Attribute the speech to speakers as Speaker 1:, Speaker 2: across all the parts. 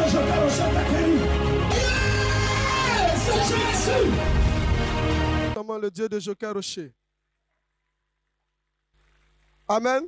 Speaker 1: de Joker Rocher t'a guéri. C'est Jésus.
Speaker 2: Comment le Dieu de Joker Rocher. Amen.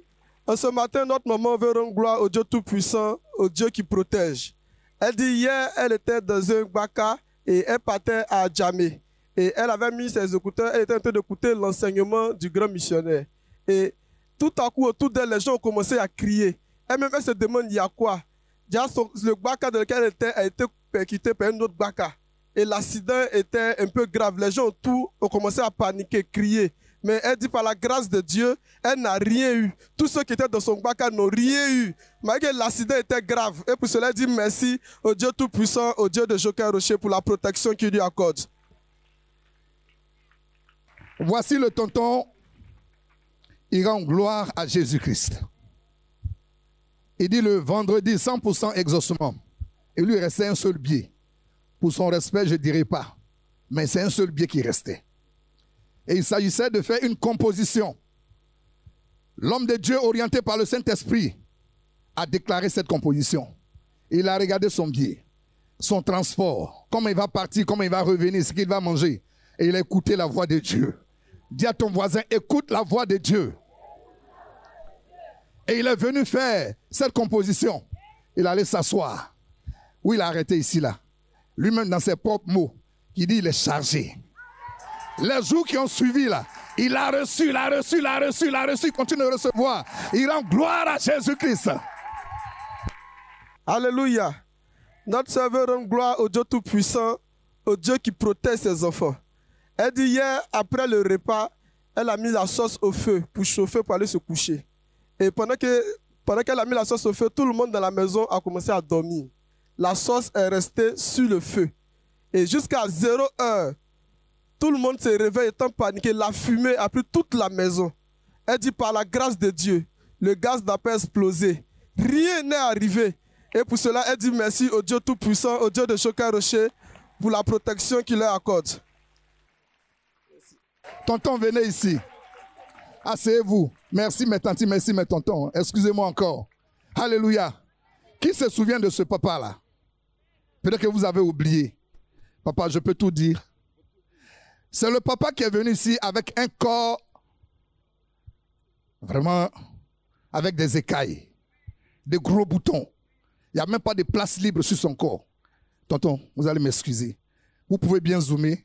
Speaker 2: Ce matin, notre maman veut rendre gloire au Dieu Tout-Puissant, au Dieu qui protège. Elle dit hier, elle était dans un baka et elle partait à Djamé. Et elle avait mis ses écouteurs, elle était en train d'écouter l'enseignement du grand missionnaire. Et tout à coup, autour d'elle, les gens ont commencé à crier. Elle-même, elle se demande, il y a quoi? Le baka dans lequel elle était a été percuté par un autre baka. Et l'accident était un peu grave. Les gens autour ont commencé à paniquer, crier. Mais elle dit par la grâce de Dieu, elle n'a rien eu. Tous ceux qui étaient dans son baka n'ont rien eu. Malgré que l'accident était grave. Et pour cela, elle dit merci au Dieu Tout-Puissant, au Dieu de Joker Rocher pour la protection qu'il lui accorde.
Speaker 3: Voici le tonton. Il rend gloire à Jésus-Christ. Il dit le vendredi 100% exaucement. Il lui restait un seul biais. Pour son respect, je ne dirais pas. Mais c'est un seul biais qui restait. Et il s'agissait de faire une composition. L'homme de Dieu, orienté par le Saint-Esprit, a déclaré cette composition. Il a regardé son biais, son transport, comment il va partir, comment il va revenir, ce qu'il va manger. Et il a écouté la voix de Dieu. Dis à ton voisin, écoute la voix de Dieu. Et il est venu faire cette composition. Il allait s'asseoir. Oui, il a arrêté ici, là. Lui-même, dans ses propres mots, il dit il est chargé. Les jours qui ont suivi là, il a reçu, il continue de recevoir. Il rend gloire à Jésus-Christ.
Speaker 2: Alléluia. Notre serveur rend gloire au Dieu Tout-Puissant, au Dieu qui protège ses enfants. Elle dit hier, après le repas, elle a mis la sauce au feu pour chauffer, pour aller se coucher. Et pendant qu'elle a mis la sauce au feu, tout le monde dans la maison a commencé à dormir. La sauce est restée sur le feu. Et jusqu'à 0 heure, tout le monde se réveille étant paniqué. La fumée a pris toute la maison. Elle dit par la grâce de Dieu, le gaz n'a pas explosé. Rien n'est arrivé. Et pour cela, elle dit merci au Dieu Tout-Puissant, au Dieu de Joker Rocher, pour la protection qu'il leur accorde.
Speaker 3: Tonton, venez ici. Asseyez-vous. Merci mes tantes, merci mes tontons. Excusez-moi encore. Alléluia. Qui se souvient de ce papa-là? Peut-être que vous avez oublié. Papa, je peux tout dire. C'est le papa qui est venu ici avec un corps vraiment avec des écailles, des gros boutons. Il n'y a même pas de place libre sur son corps. Tonton, vous allez m'excuser. Vous pouvez bien zoomer.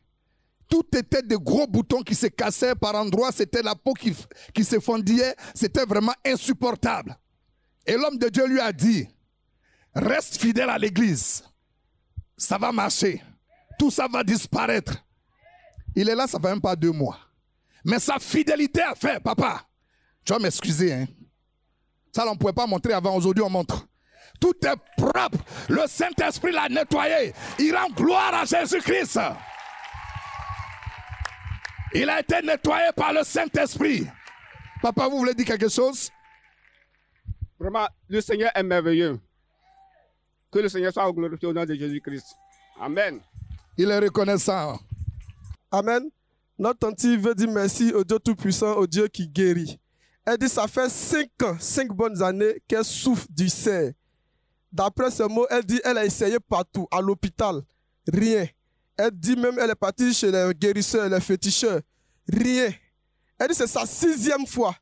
Speaker 3: Tout était de gros boutons qui se cassaient par endroits. C'était la peau qui se fendillait. C'était vraiment insupportable. Et l'homme de Dieu lui a dit, reste fidèle à l'église. Ça va marcher. Tout ça va disparaître. Il est là, ça ne fait même pas 2 mois. Mais sa fidélité a fait, papa. Tu vas m'excuser, hein. Ça, on ne pouvait pas montrer avant. Aujourd'hui, on montre. Tout est propre. Le Saint-Esprit l'a nettoyé. Il rend gloire à Jésus-Christ. Il a été nettoyé par le Saint-Esprit. Papa, vous voulez dire quelque chose?
Speaker 4: Vraiment, le Seigneur est merveilleux. Que le Seigneur soit glorifié au nom de Jésus-Christ. Amen.
Speaker 3: Il est reconnaissant.
Speaker 2: Amen. Notre tante veut dire merci au Dieu Tout-Puissant, au Dieu qui guérit. Elle dit ça fait 5 ans, 5 bonnes années qu'elle souffre du cerf. D'après ce mot, elle dit elle a essayé partout, à l'hôpital, rien. Elle dit même elle est partie chez les guérisseurs, les féticheurs, rien. Elle dit c'est sa 6e fois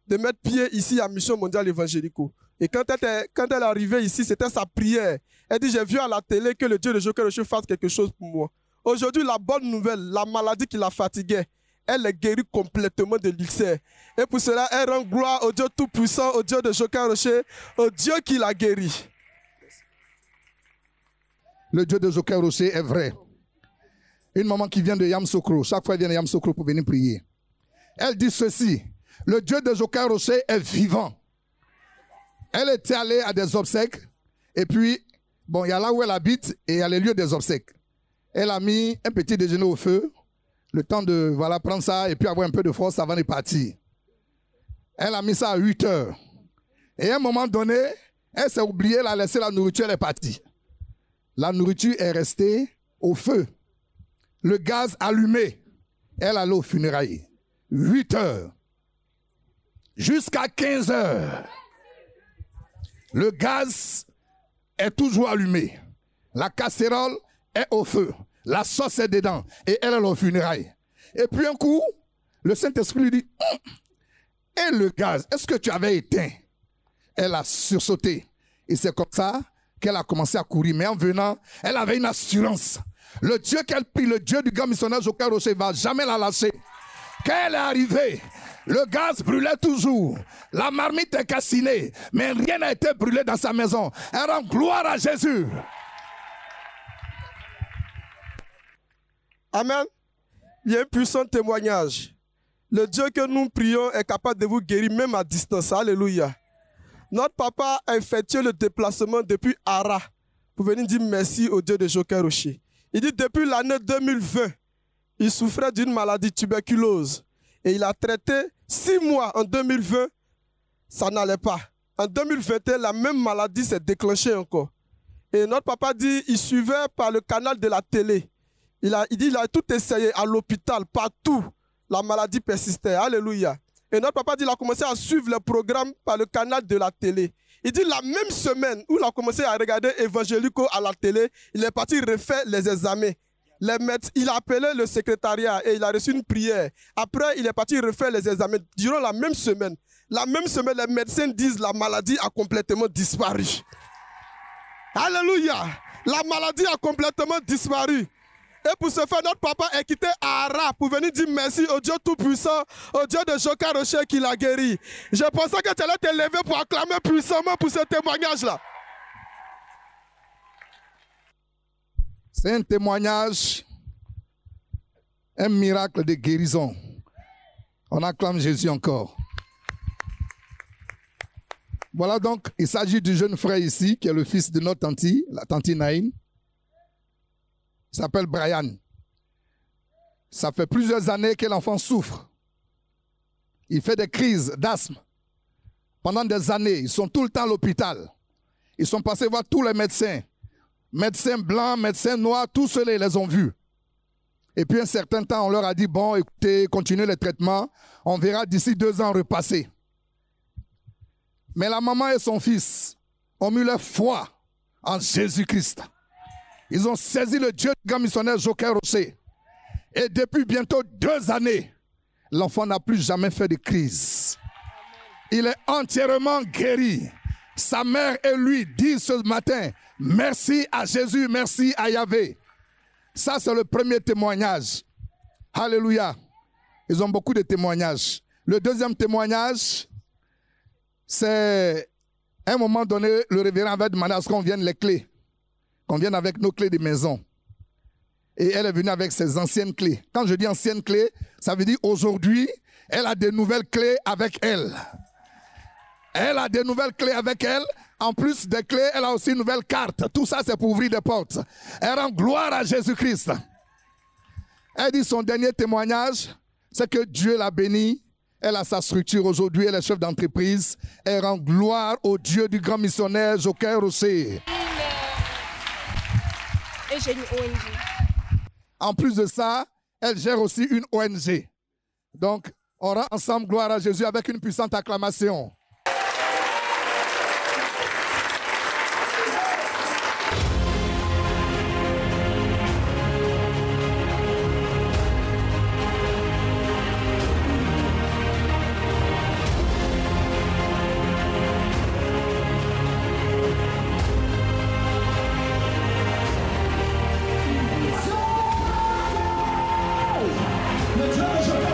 Speaker 2: de mettre pied ici à Mission Mondiale Évangélico. Et quand elle est arrivée ici, c'était sa prière. Elle dit j'ai vu à la télé que le Dieu de Joker Rocher fasse quelque chose pour moi. Aujourd'hui, la bonne nouvelle, la maladie qui la fatiguait, elle est guérie complètement de l'ulcère. Et pour cela, elle rend gloire au Dieu Tout-Puissant, au Dieu de Joker Rocher, au Dieu qui l'a guérie.
Speaker 3: Le Dieu de Joker Rocher est vrai. Une maman qui vient de Yamsokro, chaque fois elle vient de Yamsokro pour venir prier. Elle dit ceci, le Dieu de Joker Rocher est vivant. Elle était allée à des obsèques, et puis, bon, il y a là où elle habite, et il y a les lieux des obsèques. Elle a mis un petit déjeuner au feu, le temps de voilà, prendre ça, et puis avoir un peu de force avant de partir. Elle a mis ça à 8 heures. Et à un moment donné, elle s'est oubliée, elle a laissé la nourriture, elle est partie. La nourriture est restée au feu. Le gaz allumé. Elle allait au funérailles. 8 heures. Jusqu'à 15 heures. Le gaz est toujours allumé. La casserole est au feu. La sauce est dedans. Et elle est au funérailles. Et puis un coup, le Saint-Esprit lui dit, et le gaz, est-ce que tu avais éteint? Elle a sursauté. Et c'est comme ça qu'elle a commencé à courir. Mais en venant, elle avait une assurance. Le Dieu qu'elle prie, le Dieu du grand missionnaire Joker Rocher, ne va jamais la lâcher. Quand elle est arrivée, le gaz brûlait toujours. La marmite est calcinée. Mais rien n'a été brûlé dans sa maison. Elle rend gloire à Jésus.
Speaker 2: Amen. Il y a un puissant témoignage. Le Dieu que nous prions est capable de vous guérir même à distance. Alléluia. Notre papa a effectué le déplacement depuis Ara pour venir dire merci au Dieu de Joker Rocher. Il dit depuis l'année 2020, il souffrait d'une maladie tuberculose. Et il a traité 6 mois en 2020, ça n'allait pas. En 2021, la même maladie s'est déclenchée encore. Et notre papa dit il suivait par le canal de la télé. Il dit il a tout essayé à l'hôpital, partout. La maladie persistait. Alléluia. Et notre papa dit il a commencé à suivre le programme par le canal de la télé. Il dit la même semaine où il a commencé à regarder Évangélico à la télé, il est parti refaire les examens. Il a appelé le secrétariat et il a reçu une prière. Après, il est parti refaire les examens durant la même semaine. La même semaine, les médecins disent la maladie a complètement disparu. Alléluia. La maladie a complètement disparu. Et pour ce faire, notre papa est quitté à Ara pour venir dire merci au Dieu Tout-Puissant, au Dieu de Joker Rocher qui l'a guéri. Je pensais que tu allais te lever pour acclamer puissamment pour ce témoignage-là.
Speaker 3: C'est un témoignage, un miracle de guérison. On acclame Jésus encore. Voilà donc, il s'agit du jeune frère ici, qui est le fils de notre tante, la tante Naïm. Il s'appelle Brian. Ça fait plusieurs années que l'enfant souffre. Il fait des crises d'asthme. Pendant des années, ils sont tout le temps à l'hôpital. Ils sont passés voir tous les médecins. Médecins blancs, médecins noirs, tous ceux ils les ont vus. Et puis un certain temps, on leur a dit, bon, écoutez, continuez les traitements. On verra d'ici 2 ans repasser. Mais la maman et son fils ont mis leur foi en Jésus-Christ. Ils ont saisi le Dieu du grand missionnaire Joker Rocher. Et depuis bientôt 2 années, l'enfant n'a plus jamais fait de crise. Il est entièrement guéri. Sa mère et lui disent ce matin, merci à Jésus, merci à Yahvé. Ça, c'est le premier témoignage. Alléluia. Ils ont beaucoup de témoignages. Le deuxième témoignage, c'est à un moment donné, le révérend avait demandé à ce qu'on vienne les clés. Qu'on vienne avec nos clés de maison. Et elle est venue avec ses anciennes clés. Quand je dis anciennes clés, ça veut dire aujourd'hui, elle a de nouvelles clés avec elle. Elle a de nouvelles clés avec elle. En plus des clés, elle a aussi une nouvelle carte. Tout ça, c'est pour ouvrir des portes. Elle rend gloire à Jésus-Christ. Elle dit son dernier témoignage, c'est que Dieu l'a bénie. Elle a sa structure aujourd'hui, elle est chef d'entreprise. Elle rend gloire au Dieu du grand missionnaire Joker Rocher.
Speaker 5: Et j'ai une ONG.
Speaker 3: En plus de ça, elle gère aussi une ONG. Donc, on rend ensemble gloire à Jésus avec une puissante acclamation.
Speaker 1: Le Dieu de Joker